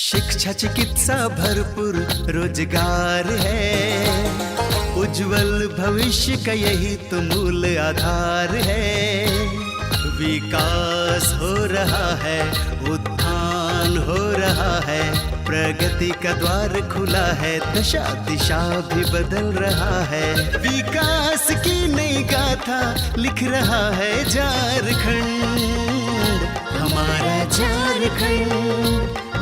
शिक्षा चिकित्सा भरपूर रोजगार है, उज्जवल भविष्य का यही तो मूल आधार है। विकास हो रहा है, उत्थान हो रहा है, प्रगति का द्वार खुला है, दशा दिशा भी बदल रहा है। विकास की नई गाथा लिख रहा है झारखंड, हमारा झारखंड,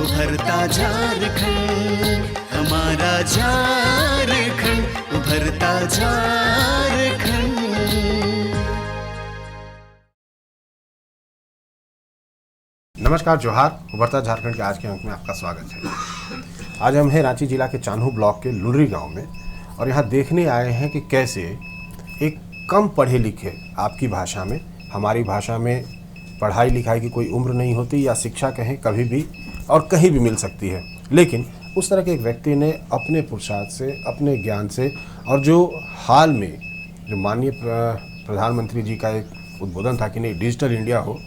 उभरता झारखंड, हमारा झारखंड, उभरता झारखंड। नमस्कार, जोहार। उभरता झारखंड के आज के अंक में आपका स्वागत है। आज हम हैं रांची जिला के चान्हू ब्लॉक के लुंडरी गांव में और यहाँ देखने आए हैं कि कैसे एक कम पढ़े लिखे, आपकी भाषा में, हमारी भाषा में पढ़ाई लिखाई की कोई उम्र नहीं होती, या शिक्षा कहें कभी भी और कहीं भी मिल सकती है, लेकिन उस तरह के एक व्यक्ति ने अपने पुरुषार्थ से, अपने ज्ञान से, और जो हाल में जो माननीय प्रधानमंत्री जी का एक उद्बोधन था कि नहीं डिजिटल इंडिया हो,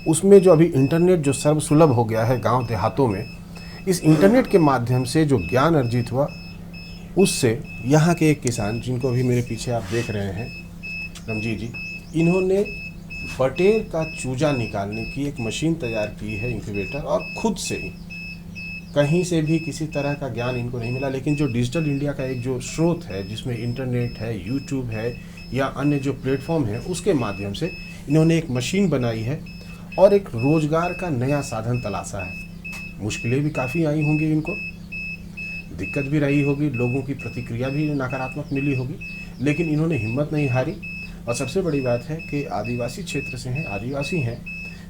उसमें जो अभी इंटरनेट जो सर्वसुलभ हो गया है गांव देहातों में, इस इंटरनेट के माध्यम से जो ज्ञान अर्जित हुआ, उससे यहाँ के एक किसान, जिनको अभी मेरे पीछे आप देख रहे हैं, रमजीत जी, इन्होंने बटेर का चूजा निकालने की एक मशीन तैयार की है, इंक्यूबेटर, और खुद से ही, कहीं से भी किसी तरह का ज्ञान इनको नहीं मिला, लेकिन जो डिजिटल इंडिया का एक जो स्रोत है, जिसमें इंटरनेट है, यूट्यूब है, या अन्य जो प्लेटफॉर्म है, उसके माध्यम से इन्होंने एक मशीन बनाई है और एक रोजगार का नया साधन तलाशा है। मुश्किलें भी काफ़ी आई होंगी, इनको दिक्कत भी रही होगी, लोगों की प्रतिक्रिया भी नकारात्मक मिली होगी, लेकिन इन्होंने हिम्मत नहीं हारी। और सबसे बड़ी बात है कि आदिवासी क्षेत्र से हैं, आदिवासी हैं,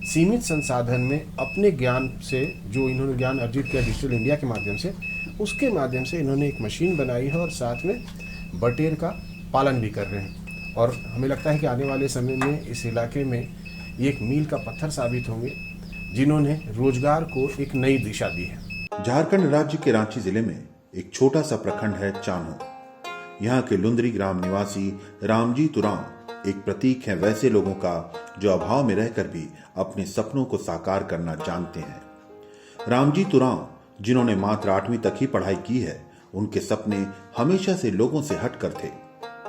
सीमित संसाधन में अपने ज्ञान से, जो इन्होंने ज्ञान अर्जित किया डिजिटल इंडिया के माध्यम से, उसके माध्यम से इन्होंने एक मशीन बनाई है और साथ में बटेर का पालन भी कर रहे हैं। और हमें लगता है कि आने वाले समय में इस इलाके में ये एक मील का पत्थर साबित होंगे, जिन्होंने रोजगार को एक नई दिशा दी है। झारखंड राज्य के रांची जिले में एक छोटा सा प्रखंड है चान्हू। यहाँ के लुंदरी ग्राम निवासी रामजी तुराम एक प्रतीक है वैसे लोगों का जो अभाव में रहकर भी अपने सपनों को साकार करना जानते हैं। रामजी तुराम, जिन्होंने मात्र 8वीं तक ही पढ़ाई की है, उनके सपने हमेशा से लोगों से हटकर थे।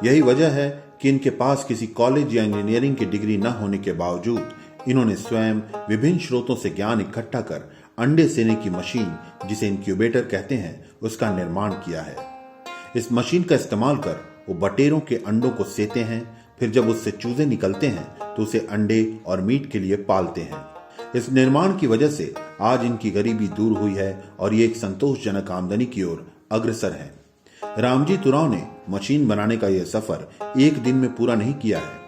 यही वजह है कि इनके पास किसी कॉलेज या इंजीनियरिंग की डिग्री न होने के बावजूद इन्होंने स्वयं विभिन्न स्रोतों से ज्ञान इकट्ठा कर अंडे सेने की मशीन, जिसे इंक्यूबेटर कहते हैं, उसका निर्माण किया है। इस मशीन का इस्तेमाल कर वो बटेरों के अंडों को सेते हैं, फिर जब उससे चूजे निकलते हैं तो उसे अंडे और मीट के लिए पालते हैं। इस निर्माण की वजह से आज इनकी गरीबी दूर हुई है और ये एक संतोषजनक आमदनी की ओर अग्रसर है। रामजी तुराव ने मशीन बनाने का यह सफर एक दिन में पूरा नहीं किया है,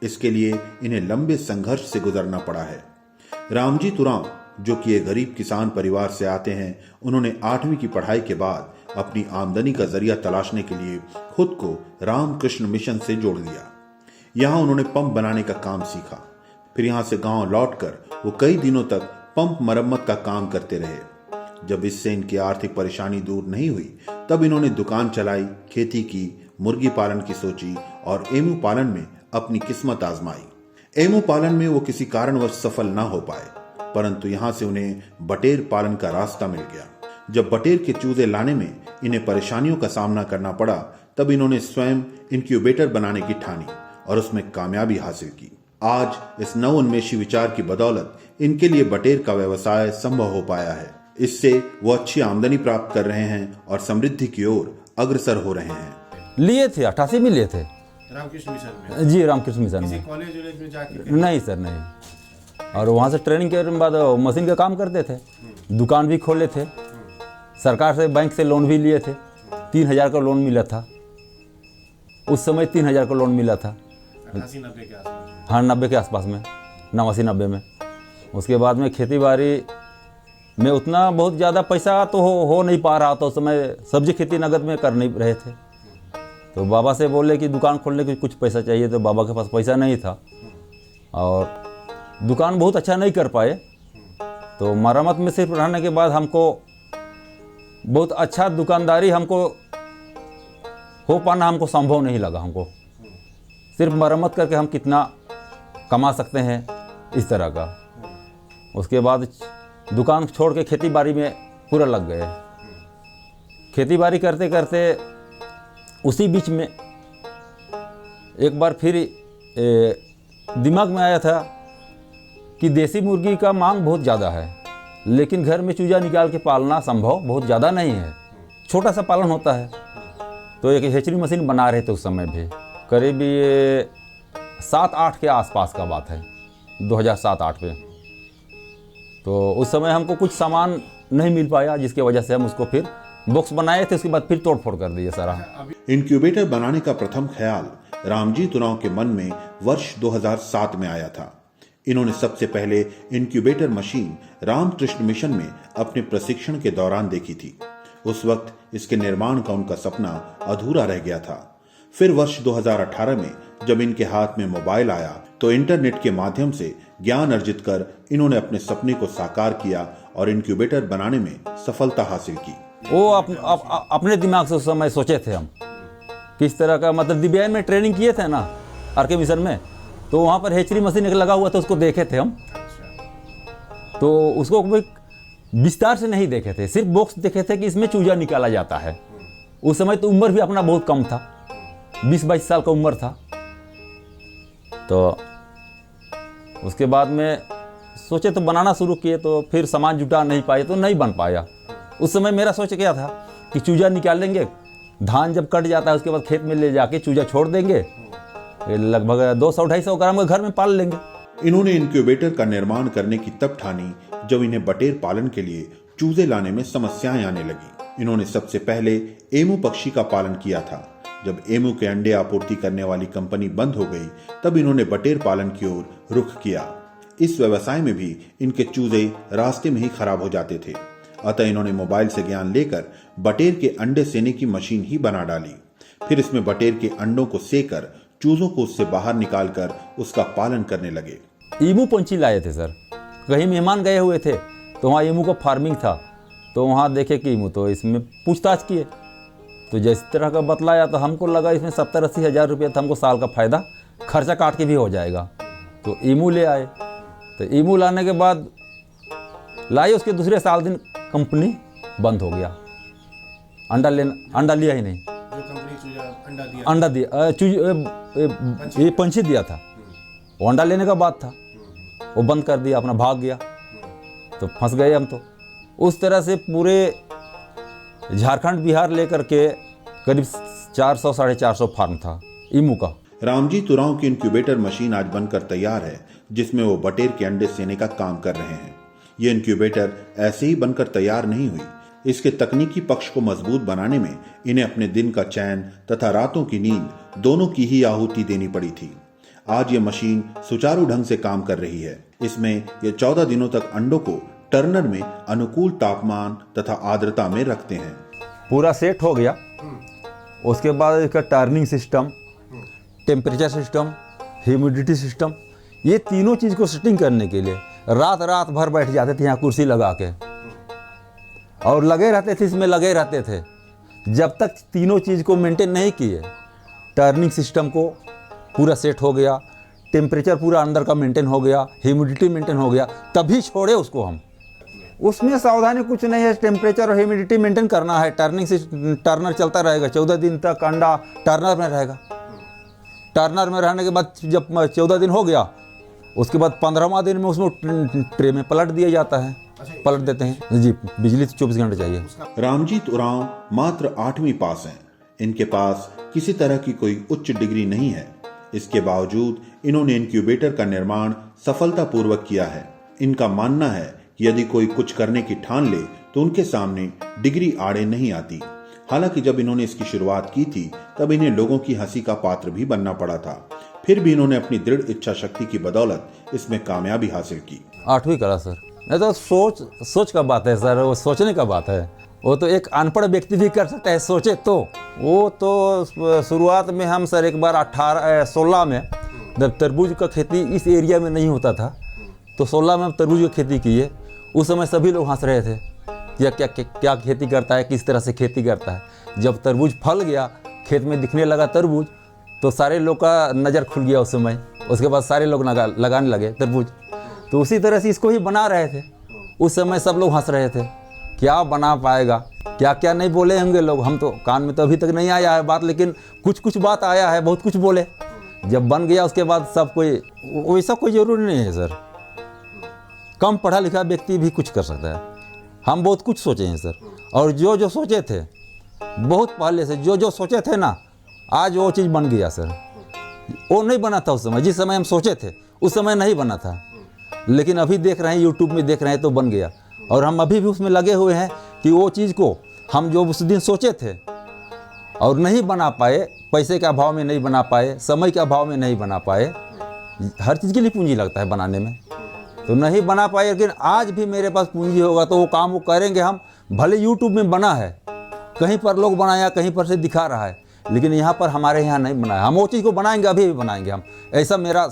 इसके लिए इन्हें लंबे संघर्ष से गुजरना पड़ा है। रामजी तुराव, जो कि एक गरीब किसान परिवार से आते हैं, उन्होंने 8वीं की पढ़ाई के बाद अपनी आमदनी का जरिया तलाशने के लिए खुद को रामकृष्ण मिशन से जोड़ लिया। यहाँ उन्होंने पंप बनाने का काम सीखा। फिर यहाँ से गांव लौटकर वो कई दिनों तक पंप मरम्मत का काम करते रहे। जब इससे इनकी आर्थिक परेशानी दूर नहीं हुई, तब इन्होंने दुकान चलाई, खेती की, मुर्गी पालन की सोची और एमू पालन में अपनी किस्मत आजमाई। एमू पालन में वो किसी कारणवश सफल न हो पाए, परंतु यहाँ से उन्हें बटेर पालन का रास्ता मिल गया। जब बटेर के चूजे लाने में इन्हें परेशानियों का सामना करना पड़ा, तब इन्होंने स्वयं इंक्यूबेटर बनाने की ठानी और उसमें कामयाबी हासिल की। आज इस नवोन्मेषी विचार की बदौलत इनके लिए बटेर का व्यवसाय संभव हो पाया है। इससे वो अच्छी आमदनी प्राप्त कर रहे हैं और समृद्धि की ओर अग्रसर हो रहे हैं। लिए थे 88 में लिए थे, रामकृष्ण मिशन में। जी रामकृष्ण मिशन में। कॉलेज में जाके नहीं सर, नहीं। और वहाँ से ट्रेनिंग के बाद मशीन का काम करते थे, दुकान भी खोले थे, सरकार से बैंक से लोन भी लिए थे। 3000 का लोन मिला था उस समय, 3000 का लोन मिला था 80-90 के आसपास। हाँ, 90 के आसपास में, 89-90 में। उसके बाद में खेती बाड़ी में उतना बहुत ज़्यादा पैसा तो हो नहीं पा रहा था। उस समय सब्जी खेती नगद में कर नहीं रहे थे, तो बाबा से बोले कि दुकान खोलने के कुछ पैसा चाहिए, तो बाबा के पास पैसा नहीं था और दुकान बहुत अच्छा नहीं कर पाए। तो मरम्मत में सिर्फ रहने के बाद हमको बहुत अच्छा दुकानदारी हमको हो पाना हमको संभव नहीं लगा। हमको सिर्फ मरम्मत करके हम कितना कमा सकते हैं, इस तरह का। उसके बाद दुकान छोड़ के खेती बाड़ी में पूरा लग गए। खेती बाड़ी करते करते उसी बीच में एक बार फिर दिमाग में आया था कि देसी मुर्गी का मांग बहुत ज़्यादा है, लेकिन घर में चूजा निकाल के पालना संभव बहुत ज़्यादा नहीं है, छोटा सा पालन होता है। तो एक हेचरी मशीन बना रहे थे उस समय भी, करीब ये 7-8 के आसपास का बात है, 2007-8 पे। तो उस समय हमको कुछ सामान नहीं मिल पाया, जिसकी वजह से हम उसको फिर बॉक्स बनाए थे, उसके बाद फिर तोड़ फोड़ कर दिए सारा। इंक्यूबेटर बनाने का प्रथम ख्याल रामजी तुराव के मन में वर्ष 2007 में आया था। इन्होंने सबसे पहले इंक्यूबेटर मशीन रामकृष्ण मिशन में अपने प्रशिक्षण के दौरान देखी थी। उस वक्त इसके निर्माण का उनका सपना अधूरा रह गया था। फिर वर्ष 2018 में जब इनके हाथ में मोबाइल आया तो इंटरनेट के माध्यम से ज्ञान अर्जित कर इन्होंने अपने सपने को साकार किया और इंक्यूबेटर बनाने में सफलता हासिल की। वो अपने दिमाग से उस समय सोचे थे हम किस तरह का, मतलब दिव्यांग में ट्रेनिंग किए थे ना आरके मिशन में, तो वहाँ पर हेचरी मशीन एक लगा हुआ था, उसको देखे थे हम। तो उसको विस्तार से नहीं देखे थे, सिर्फ बॉक्स देखे थे कि इसमें चूजा निकाला जाता है। उस समय तो उम्र भी अपना बहुत कम था, 20-22 साल का उम्र था। तो उसके बाद में सोचे तो बनाना शुरू किए, तो फिर सामान जुटा नहीं पाए तो नहीं बन पाया। उस समय मेरा सोच क्या था कि चूजा निकाल लेंगे, धान जब कट जाता है उसके बाद खेत में ले जाके चूजा छोड़ देंगे, लगभग 200-250 ग्राम का घर में पाल लेंगे। इन्होंने इंक्यूबेटर का निर्माण करने की तब ठानी जब इन्हें बटेर पालन के लिए चूजे लाने में समस्याएं आने लगी। इन्होंने सबसे पहले एमू पक्षी का पालन किया था। जब एमू के अंडे आपूर्ति करने वाली कंपनी बंद हो गई तब इन्होंने बटेर पालन की ओर रुख किया। इस व्यवसाय में भी इनके चूजे रास्ते में ही खराब हो जाते थे, अतः इन्होंने मोबाइल से ज्ञान लेकर बटेर के अंडे सेने की मशीन ही बना डाली। फिर इसमें बटेर के अंडों को सेकर चूजों को उससे बाहर निकालकर उसका पालन करने लगे। ईमू पंछी लाए थे सर, कहीं मेहमान गए हुए थे तो वहाँ ईमू का फार्मिंग था, तो वहाँ देखे कि ईमू, तो इसमें पूछताछ किए तो जिस तरह का बतलाया तो हमको लगा इसमें 70-80 हज़ार रुपये था, हमको साल का फायदा खर्चा काट के भी हो जाएगा। तो ईमू ले आए, तो ईमू लाने के बाद लाए, उसके दूसरे साल दिन कंपनी बंद हो गया, अंडा लिया ही नहीं। जो कंपनी चूजा अंडा दिया, ये पंछी दिया था, वो अंडा लेने का बात था, वो बंद कर दिया, अपना भाग गया। तो फंस गए हम। तो उस तरह से पूरे झारखंड बिहार लेकर के करीब 400-450 फार्म था ईमू का। रामजी तुराव की इंक्यूबेटर मशीन आज बनकर तैयार है, जिसमें वो बटेर के अंडे सेने का काम कर रहे हैं। ये इंक्यूबेटर ऐसे ही बनकर तैयार नहीं हुई, इसके तकनीकी पक्ष को मजबूत बनाने में इन्हें अपने दिन का चैन तथा रातों की नींद दोनों की ही आहुति देनी पड़ी थी। आज ये मशीन सुचारू ढंग से काम कर रही है। इसमें ये 14 दिनों तक अंडों को टर्नर में अनुकूल तापमान तथा आर्द्रता में रखते हैं। पूरा सेट हो गया, उसके बाद इसका turning system, temperature system, humidity system, ये तीनों चीज़ को सेटिंग करने के लिए रात भर बैठ जाते थे यहाँ कुर्सी लगा के, और लगे रहते थे, इसमें लगे रहते थे जब तक तीनों चीज़ को मेंटेन नहीं किए। टर्निंग सिस्टम को पूरा सेट हो गया, टेम्परेचर पूरा अंदर का मेंटेन हो गया, ह्यूमिडिटी मेंटेन हो गया, तभी छोड़े उसको हम। उसमें सावधानी कुछ नहीं है, टेम्परेचर और ह्यूमिडिटी मेंटेन करना है। टर्नर चलता रहेगा 14 दिन तक, अंडा टर्नर में रहेगा। टर्नर में रहने के बाद जब 14 दिन हो गया, उसके बाद 15वां दिन में उसमें ट्रे में पलट दिया जाता है, पलट देते हैं जी। बिजली 24 घंटे चाहिए। रामजी तुराव मात्र 8वीं पास हैं। इनके पास किसी तरह की कोई उच्च डिग्री नहीं है। इसके बावजूद इन्होंने इंक्यूबेटर का निर्माण सफलतापूर्वक किया है। इनका मानना है कि यदि कोई कुछ करने की ठान ले तो उनके सामने डिग्री आड़े नहीं आती। हालांकि जब इन्होंने इसकी शुरुआत की थी तब इन्हें लोगों की हंसी का पात्र भी बनना पड़ा था, फिर भी इन्होंने अपनी दृढ़ इच्छा शक्ति की बदौलत इसमें कामयाबी हासिल की। 8वीं कला सर, नहीं तो सोच का बात है सर, वो सोचने का बात है। वो तो एक अनपढ़ व्यक्ति भी कर सकता है सोचे तो। वो तो शुरुआत में हम सर एक बार 16 में जब तरबूज का खेती इस एरिया में नहीं होता था, तो 16 में हम तरबूज की खेती किए। उस समय सभी लोग हंस रहे थे, या क्या खेती करता है, किस तरह से खेती करता है। जब तरबूज फल गया, खेत में दिखने लगा तरबूज, तो सारे लोग का नज़र खुल गया उस समय। उसके बाद सारे लोग लगाने लगे तरबूज। तो उसी तरह से इसको ही बना रहे थे। उस समय सब लोग हंस रहे थे, क्या बना पाएगा, क्या क्या नहीं बोले होंगे लोग। हम तो कान में तो अभी तक नहीं आया है बात, लेकिन कुछ कुछ बात आया है, बहुत कुछ बोले। जब बन गया उसके बाद सब कोई, वैसा कोई ज़रूरी नहीं है सर। कम पढ़ा लिखा व्यक्ति भी कुछ कर सकता है। हम बहुत कुछ सोचे हैं सर, और जो जो सोचे थे बहुत पहले से, जो जो सोचे थे ना, आज वो चीज़ बन गया सर। वो नहीं बना था उस समय, जिस समय हम सोचे थे उस समय नहीं बना था, लेकिन अभी देख रहे हैं, यूट्यूब में देख रहे हैं तो बन गया। और हम अभी भी उसमें लगे हुए हैं कि वो चीज़ को हम जो उस दिन सोचे थे और नहीं बना पाए, पैसे के अभाव में नहीं बना पाए, समय के अभाव में नहीं बना पाए। हर चीज़ के लिए पूंजी लगता है बनाने में, तो नहीं बना पाए। लेकिन आज भी मेरे पास पूंजी होगा तो वो काम वो करेंगे हम। भले यूट्यूब में बना है, कहीं पर लोग बनाया, कहीं पर से दिखा रहा है, लेकिन यहाँ पर हमारे यहाँ नहीं बनाया। हम वो चीज़ को बनाएंगे, अभी भी बनाएंगे हम। ऐसा मेरा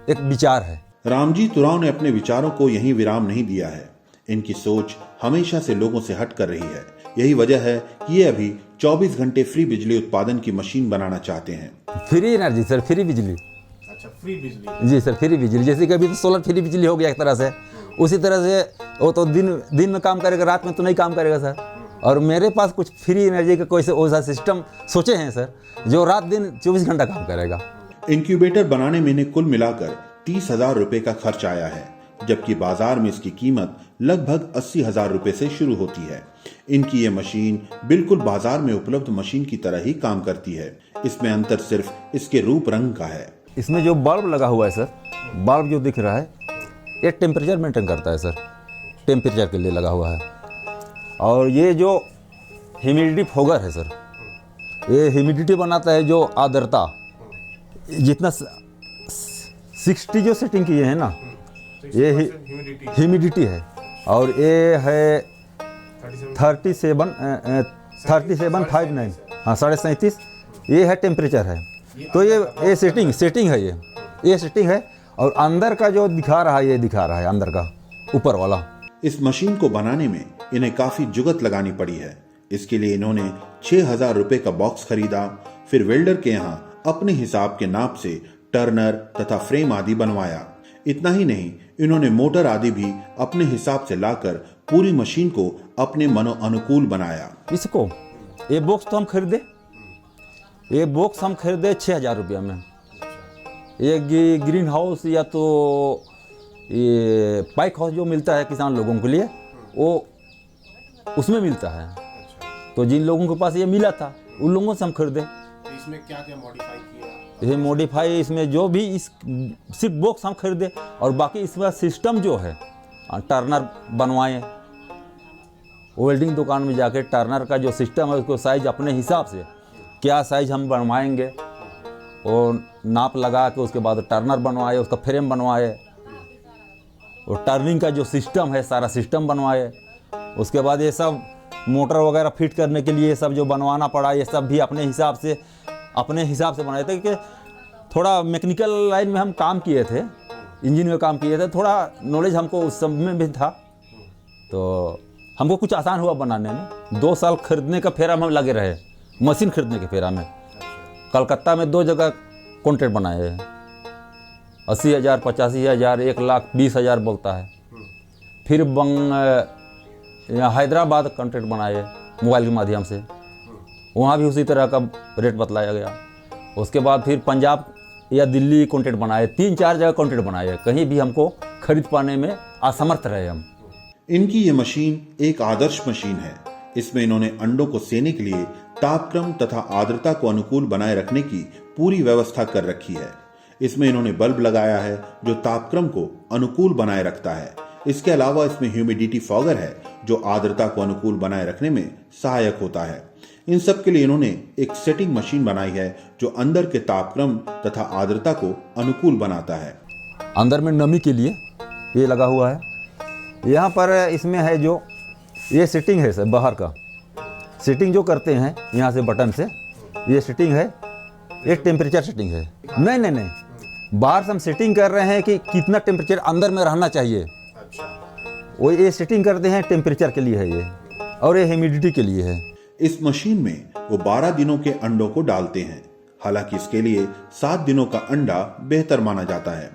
एक विचार है। रामजी तुराव ने अपने विचारों को यहीं विराम नहीं दिया है। इनकी सोच हमेशा से लोगों से हट कर रही है। यही वजह है कि ये अभी 24 घंटे फ्री बिजली उत्पादन की मशीन बनाना चाहते हैं। फ्री एनर्जी सर, फ्री बिजली। अच्छा, फ्री बिजली। जी सर, फ्री बिजली। जैसे कि अभी तो सोलर फ्री बिजली हो गया एक तरह से, उसी तरह से वो तो दिन में काम करेगा, रात में तो नहीं काम करेगा सर। और मेरे पास कुछ फ्री एनर्जी का कोई ऐसा सिस्टम सोचे हैं सर, जो रात दिन 24 घंटा काम करेगा। इंक्यूबेटर बनाने में इन्हें कुल मिलाकर 30,000 रुपए का खर्च आया है, जबकि बाजार में इसकी कीमत लगभग 80,000 रुपए से शुरू होती है। इनकी ये मशीन बिल्कुल बाजार में उपलब्ध मशीन की तरह ही काम करती है। इसमें अंतर सिर्फ इसके रूप रंग का है। इसमें जो बल्ब लगा हुआ है सर, बल्ब जो दिख रहा है, ये टेम्परेचर मेंटेन करता है सर, टेम्परेचर के लिए लगा हुआ है। और ये जो ह्यूमिडिटी फोगर है सर, ये ह्यूमिडिटी बनाता है, जो आर्द्रता जितना 60 जो सेटिंग की है ना, ये ह्यूमिडिटी है। और ये है 3759, हाँ 37.5, ये है टेम्परेचर है। तो ये सेटिंग है, ये सेटिंग है। और अंदर का जो दिखा रहा है, ये दिखा रहा है अंदर का ऊपर वाला। इस मशीन को बनाने में इन्हें काफी जुगत लगानी पड़ी है। इसके लिए इन्होंने 6,000 रुपए का बॉक्स खरीदा, फिर वेल्डर के यहाँ अपने हिसाब के नाप से टर्नर तथा फ्रेम आदि बनवाया। इतना ही नहीं, इन्होंने मोटर आदि भी अपने हिसाब से लाकर पूरी मशीन को अपने मनो अनुकूल बनाया। इसको ये बॉक्स तो हम खरीदे, ये बॉक्स हम खरीदे 6,000 रुपया में। ये ग्रीन हाउस या तो ये पाइक हाउस जो मिलता है किसान लोगों के लिए, वो उसमें मिलता है। तो जिन लोगों के पास ये मिला था, उन लोगों से हम खरीदे। तो इसमें क्या क्या मॉडिफाई किया? ये मॉडिफाई इसमें जो भी इस सिर्फ बॉक्स हम खरीदे, और बाकी इसमें सिस्टम जो है टर्नर बनवाए। वेल्डिंग दुकान में जाके टर्नर का जो सिस्टम है उसको साइज अपने हिसाब से, क्या साइज हम बनवाएंगे, और नाप लगा के उसके बाद टर्नर बनवाए, उसका फ्रेम बनवाए, और टर्निंग का जो सिस्टम है सारा सिस्टम बनवाए। उसके बाद ये सब मोटर वगैरह फिट करने के लिए सब जो बनवाना पड़ा, ये सब भी अपने हिसाब से बनाए थे। कि थोड़ा मैकेनिकल लाइन में हम काम किए थे, इंजन में काम किए थे, थोड़ा नॉलेज हमको उस समय में भी था, तो हमको कुछ आसान हुआ बनाने में। 2 साल खरीदने का फेरा में हम लगे रहे, मशीन खरीदने के फेरा में। कलकत्ता में 2 जगह कॉन्ट्रैक्ट बनाए हैं, 80,000, 85,000, 1,20,000 बोलता है। फिर यहाँ हैदराबाद कॉन्ट्रैक्ट बनाए मोबाइल के माध्यम से, वहाँ भी उसी तरह का रेट बतलाया गया। उसके बाद फिर पंजाब या दिल्ली कॉन्ट्रैक्ट बनाए, 3-4 जगह कॉन्ट्रैक्ट बनाए, कहीं भी हमको खरीद पाने में असमर्थ रहे हम। इनकी ये मशीन एक आदर्श मशीन है। इसमें इन्होंने अंडों को सेने के लिए तापक्रम तथा आर्द्रता को अनुकूल बनाए रखने की पूरी व्यवस्था कर रखी है। इसमें इन्होंने बल्ब लगाया है जो तापक्रम को अनुकूल बनाए रखता है। इसके अलावा इसमें ह्यूमिडिटी फॉगर है जो आर्द्रता को अनुकूल बनाए रखने में सहायक होता है। इन सब के लिए इन्होंने एक सेटिंग मशीन बनाई है जो अंदर के तापक्रम तथा आर्द्रता को अनुकूल बनाता है। अंदर में नमी के लिए ये लगा हुआ है। यहाँ पर इसमें है जो ये सेटिंग है सर, बाहर का सेटिंग जो करते हैं यहाँ से बटन से, ये सेटिंग है, ये टेम्परेचर सेटिंग है। नहीं, बाहर से हम सेटिंग कर रहे हैं कि कितना टेम्परेचर अंदर में रहना चाहिए। वो ये सेटिंग करते हैं, टेम्परेचर के लिए है ये, और ये ह्यूमिडिटी के लिए है। इस मशीन में वो 12 दिनों के अंडों को डालते हैं। हालांकि इसके लिए 7 दिनों का अंडा बेहतर माना जाता है।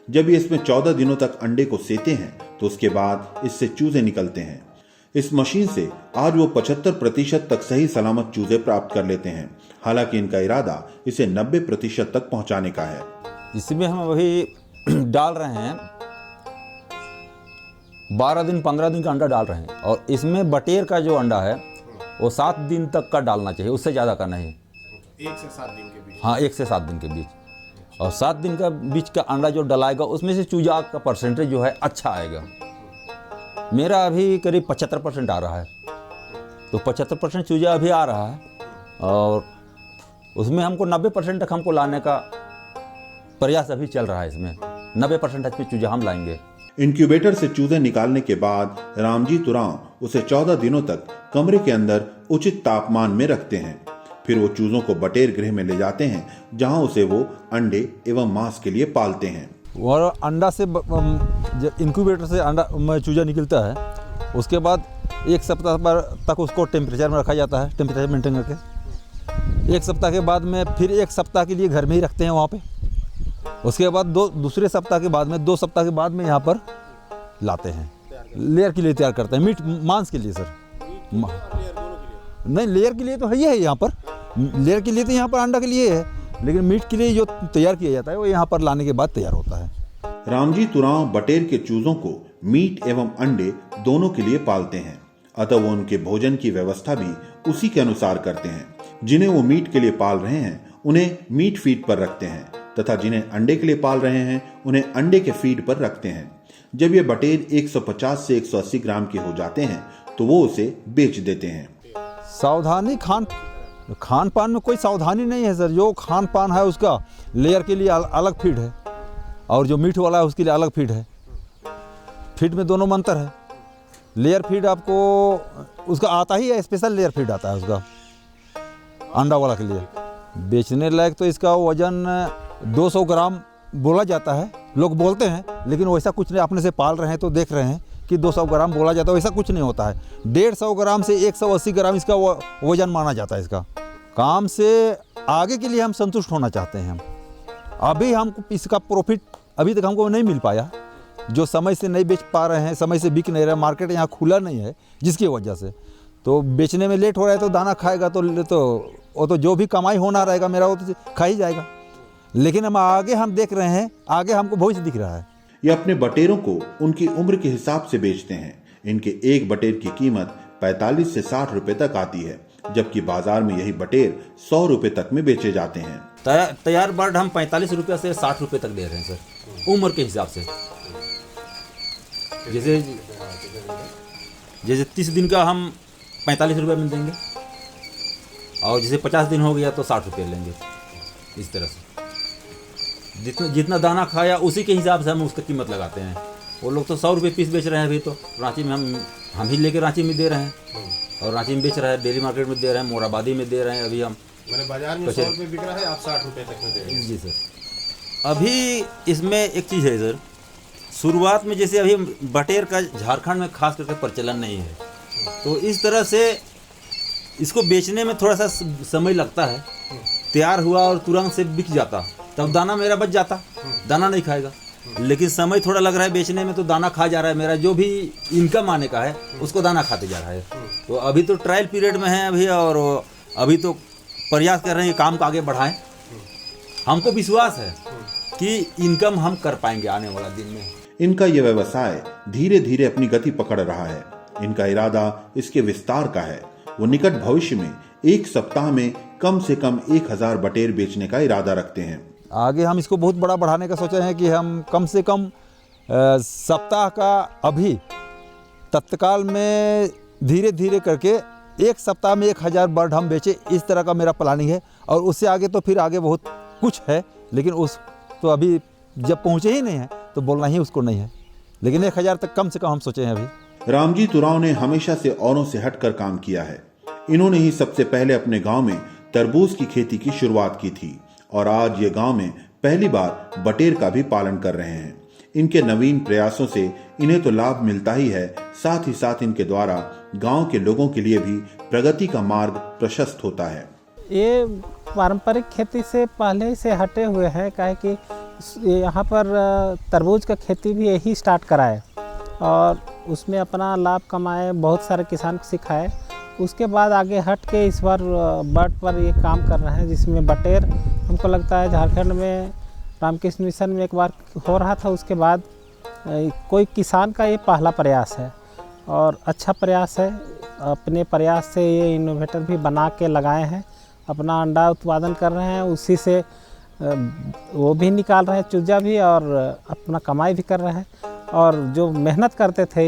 जब ये इसमें 14 दिनों तक अंडे को सेते हैं तो उसके बाद इससे चूजे निकलते हैं। इस मशीन से आज वो 75% तक सही सलामत चूजे प्राप्त कर लेते हैं। हालांकि इनका इरादा इसे 90% तक पहुंचाने का है। इसमें हम अभी डाल रहे हैं 12 दिन 15 दिन का अंडा डाल रहे हैं, और इसमें बटेर का जो अंडा है वो 7 दिन तक का डालना चाहिए, उससे ज़्यादा का नहीं। 1 से 7 दिन के बीच। हाँ, 1 से 7 दिन के बीच। और 7 दिन का बीच का अंडा जो डलाएगा उसमें से चूजा का परसेंटेज जो है अच्छा आएगा। मेरा अभी करीब 75% आ रहा है, तो 75% चूजा अभी आ रहा है, और उसमें हमको 90% तक हमको लाने का प्रयास अभी चल रहा है। इसमें 90% तक चूजा हम लाएंगे। इंक्यूबेटर से चूजे निकालने के बाद रामजी तुराव उसे 14 दिनों तक कमरे के अंदर उचित तापमान में रखते हैं। फिर वो चूजों को बटेर गृह में ले जाते हैं, जहां उसे वो अंडे एवं मांस के लिए पालते हैं। और अंडा से इंक्यूबेटर से अंडा चूजा निकलता है, उसके बाद 1 सप्ताह पर तक उसको टेम्परेचर में रखा जाता है, टेम्परेचर मेंटेन करके। 1 सप्ताह के बाद में फिर 1 सप्ताह के लिए घर में ही रखते हैं वहाँ पे। उसके बाद दूसरे सप्ताह के बाद में 2 सप्ताह के बाद में यहाँ पर लाते हैं, लेयर के लिए तैयार करते हैं। मीट मांस के लिए सर, नहीं लेयर के लिए तो है ही है यहाँ पर, लेयर के लिए तो यहाँ पर अंडा के लिए है, लेकिन मीट के लिए जो तैयार किया जाता है वो यहाँ पर लाने के बाद तैयार होता है। रामजी तुराव बटेर के चूजों को मीट एवं अंडे दोनों के लिए पालते हैं, अतः वो उनके भोजन की व्यवस्था भी उसी के अनुसार करते हैं। जिन्हें वो मीट के लिए पाल रहे हैं उन्हें मीट फीड पर रखते हैं, तथा जिन्हें अंडे के लिए पाल रहे हैं उन्हें अंडे के फीड पर रखते हैं। जब ये बटेर 150 से 180 ग्राम के हो जाते हैं तो वो उसे बेच देते हैं। सावधानी खान पान में कोई सावधानी नहीं है सर। जो खान पान है उसका लेयर के लिए अलग फीड है, और जो मीट वाला है उसके लिए अलग फीड है। फीड में दोनों में अंतर है। लेयर फीड आपको उसका आता ही है, स्पेशल लेयर फीड आता है उसका अंडा वाला के लिए। बेचने लायक तो इसका वजन 200 ग्राम बोला जाता है, लोग बोलते हैं, लेकिन वैसा कुछ नहीं। अपने से पाल रहे हैं तो देख रहे हैं कि 200 ग्राम बोला जाता है, वैसा कुछ नहीं होता है। 150 ग्राम से 180 ग्राम इसका वजन माना जाता है। इसका काम से आगे के लिए हम संतुष्ट होना चाहते हैं। अभी हमको इसका प्रॉफिट अभी तक हमको नहीं मिल पाया, जो समय से नहीं बेच पा रहे हैं, समय से बिक नहीं रहा, मार्केट यहाँ खुला नहीं है, जिसकी वजह से तो बेचने में लेट हो रहा है। तो दाना खाएगा तो वो तो जो भी कमाई होना रहेगा मेरा वो तो खा ही जाएगा। लेकिन हम देख रहे हैं, आगे हमको भविष्य दिख रहा है। ये अपने बटेरों को उनकी उम्र के हिसाब से बेचते हैं। इनके एक बटेर की कीमत 45 से 60 रुपए तक आती है, जबकि बाजार में यही बटेर 100 रुपए तक में बेचे जाते हैं। तैयार बर्ड हम 45 रुपये से 60 रुपये तक दे रहे हैं सर, उम्र के हिसाब से। जैसे 30 दिन का हम 45 रुपये में देंगे, और जैसे 50 दिन हो गया तो 60 रुपये लेंगे। इस तरह से जितना दाना खाया उसी के हिसाब से हम उसका कीमत लगाते हैं। वो लोग तो 100 रुपये पीस बेच रहे हैं। अभी तो रांची में हम ही लेके रांची में दे रहे हैं, और रांची में बेच रहे हैं, डेली मार्केट में दे रहे हैं, मोराबादी में दे रहे हैं। अभी हम बाजार में 100 रुपये बिक रहा है, आप 60 रुपये तक में दे रहे हैं। जी सर। अभी इसमें एक चीज़ है सर, शुरुआत में जैसे अभी बटेर का झारखंड में खास करके प्रचलन नहीं है, तो इस तरह से इसको बेचने में थोड़ा सा समय लगता है। तैयार हुआ और तुरंत से बिक जाता, तब दाना मेरा बच जाता, दाना नहीं खाएगा। लेकिन समय थोड़ा लग रहा है बेचने में, तो दाना खा जा रहा है। मेरा जो भी इनकम आने का है उसको दाना खाते जा रहा है। तो अभी तो ट्रायल पीरियड में है अभी, और अभी तो प्रयास कर रहे हैं काम को आगे बढ़ाएं। हमको विश्वास है कि इनकम हम कर पाएंगे आने वाला दिन में। इनका यह व्यवसाय धीरे धीरे अपनी गति पकड़ रहा है। इनका इरादा इसके विस्तार का है। वो निकट भविष्य में 1 सप्ताह में कम से कम 1000 बटेर बेचने का इरादा रखते हैं। आगे हम इसको बहुत बड़ा बढ़ाने का सोचे हैं कि हम कम से कम सप्ताह का अभी तत्काल में धीरे धीरे करके 1 सप्ताह में 1000 बर्ड हम बेचे, इस तरह का मेरा प्लानिंग है। और उससे आगे तो फिर आगे बहुत कुछ है, लेकिन उस तो अभी जब पहुँचे ही नहीं है तो बोलना ही उसको नहीं है। लेकिन 1000 तक कम से कम हम सोचे हैं अभी। रामजी तुराव ने हमेशा से औरों से हटकर काम किया है। इन्होंने ही सबसे पहले अपने गांव में तरबूज की खेती की शुरुआत की थी, और आज ये गांव में पहली बार बटेर का भी पालन कर रहे हैं। इनके नवीन प्रयासों से इन्हें तो लाभ मिलता ही है, साथ ही साथ इनके द्वारा गांव के लोगों के लिए भी प्रगति का मार्ग प्रशस्त होता है। ये पारंपरिक खेती से पहले से हटे हुए हैं, काहे कि यहाँ पर तरबूज का खेती भी यही स्टार्ट करा है। और उसमें अपना लाभ कमाए, बहुत सारे किसान को सिखाए। उसके बाद आगे हट के इस बार बट पर ये काम कर रहे हैं, जिसमें बटेर हमको लगता है झारखंड में रामकृष्ण मिशन में एक बार हो रहा था। उसके बाद कोई किसान का ये पहला प्रयास है और अच्छा प्रयास है। अपने प्रयास से ये इनोवेटर भी बना के लगाए हैं, अपना अंडा उत्पादन कर रहे हैं, उसी से वो भी निकाल रहे हैं चूजा भी, और अपना कमाई भी कर रहे हैं। और जो मेहनत करते थे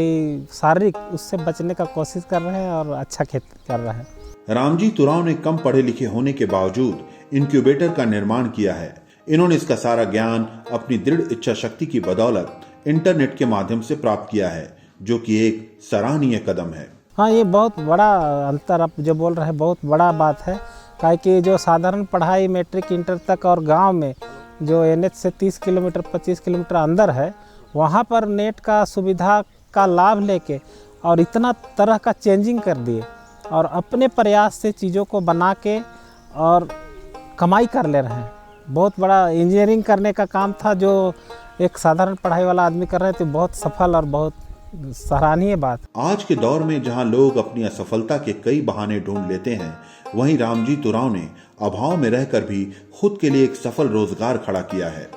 शारीरिक, उससे बचने का कोशिश कर रहे हैं और अच्छा खेती कर रहे हैं। रामजी तुराव ने कम पढ़े लिखे होने के बावजूद इंक्यूबेटर का निर्माण किया है। इन्होंने इसका सारा ज्ञान अपनी दृढ़ इच्छा शक्ति की बदौलत इंटरनेट के माध्यम से प्राप्त किया है, जो कि एक सराहनीय कदम है। हाँ, ये बहुत बड़ा अंतर आप जो बोल रहे हैं, बहुत बड़ा बात है। काहे कि जो साधारण पढ़ाई मैट्रिक इंटर तक और गांव में जो NH से 30 किलोमीटर 25 किलोमीटर अंदर है, वहाँ पर नेट का सुविधा का लाभ लेके और इतना तरह का चेंजिंग कर दिए और अपने प्रयास से चीज़ों को बना के और कमाई कर ले रहे हैं। बहुत बड़ा इंजीनियरिंग करने का काम था जो एक साधारण पढ़ाई वाला आदमी कर रहे थे। बहुत सफल और बहुत सराहनीय बात। आज के दौर में जहां लोग अपनी असफलता के कई बहाने ढूंढ लेते हैं, वहीं रामजी तुराव ने अभाव में रहकर भी खुद के लिए एक सफल रोजगार खड़ा किया है।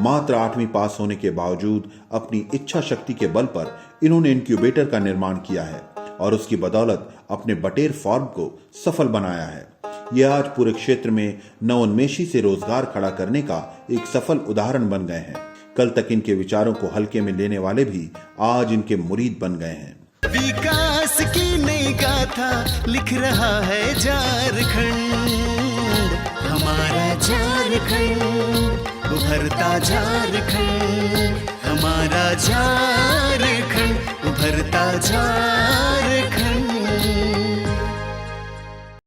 मात्र 8वीं पास होने के बावजूद अपनी इच्छा शक्ति के बल पर इन्होंने इंक्यूबेटर का निर्माण किया है और उसकी बदौलत अपने बटेर फार्म को सफल बनाया है। ये आज पूरे क्षेत्र में नवोन्मेषी से रोजगार खड़ा करने का एक सफल उदाहरण बन गए हैं। कल तक इनके विचारों को हल्के में लेने वाले भी आज इनके मुरीद बन गए हैं। विकास की नई गाथा लिख रहा है झारखंड, हमारा झारखंड, उभरता झारखंड, हमारा झारखंड, उभरता झारखंड।